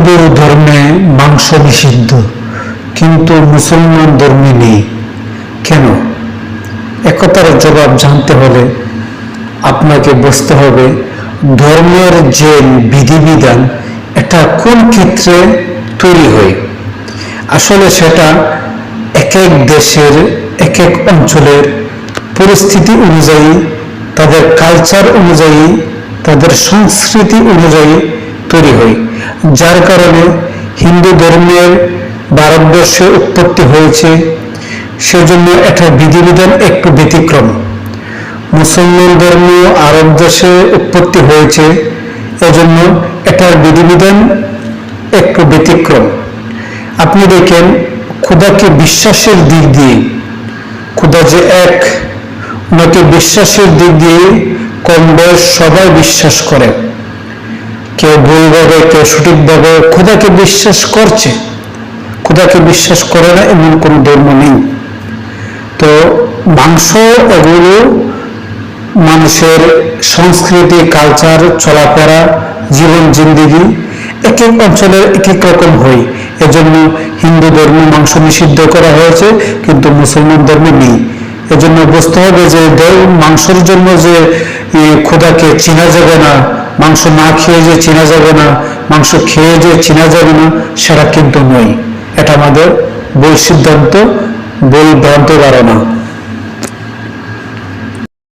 হিন্দু ধর্মে মাংস নিষিদ্ধ, কিন্তু মুসলমান ধর্মে নেই কেন? একথার জবাব জানতে হলে আপনাকে বুঝতে হবে ধর্মের যে বিধিবিধান এটা কোন ক্ষেত্রে তৈরি হয়। আসলে সেটা এক এক দেশের এক এক অঞ্চলের পরিস্থিতি অনুযায়ী, তাদের কালচার অনুযায়ী, তাদের সংস্কৃতি অনুযায়ী তৈরি হয়। যার কারণে হিন্দু ধর্মের ভারতবর্ষে উৎপত্তি হয়েছে, সেজন্য এটা বিধিবিধান একটু ব্যতিক্রম। মুসলমান ধর্ম আরব দেশে উৎপত্তি হয়েছে, এজন্য এটার বিধিবিধান একটু ব্যতিক্রম। আপনি দেখেন খোদাকে বিশ্বাসের দিক দিয়ে, খোদা যে এক, ওনাকে বিশ্বাসের দিক দিয়ে কম বয়স সবাই বিশ্বাস করে, কেউ ভুলভাবে কেউ সঠিকভাবে খোদাকে বিশ্বাস করছে, খোদাকে বিশ্বাস করে না এমন কোন ধর্ম নেই। তো মাংস এগুলো মানুষের সংস্কৃতি, কালচার, চলাফেরা, জীবন জিন্দিগি এক এক অঞ্চলের এক এক রকম হয়। এজন্য হিন্দু ধর্মে মাংস নিষিদ্ধ করা হয়েছে, কিন্তু মুসলমান ধর্মে নেই। এজন্য বুঝতে হবে যে মাংসের জন্য যে খোদাকে চেনা যাবে না, মাংস না খেয়ে যে চেনা যাবে না, মাংস খেয়ে যে চেনা যাবে না, সেটা কিন্তু নয়। এটা আমাদের ভুল সিদ্ধান্ত, ভুল ভ্রান্ত ধারণা।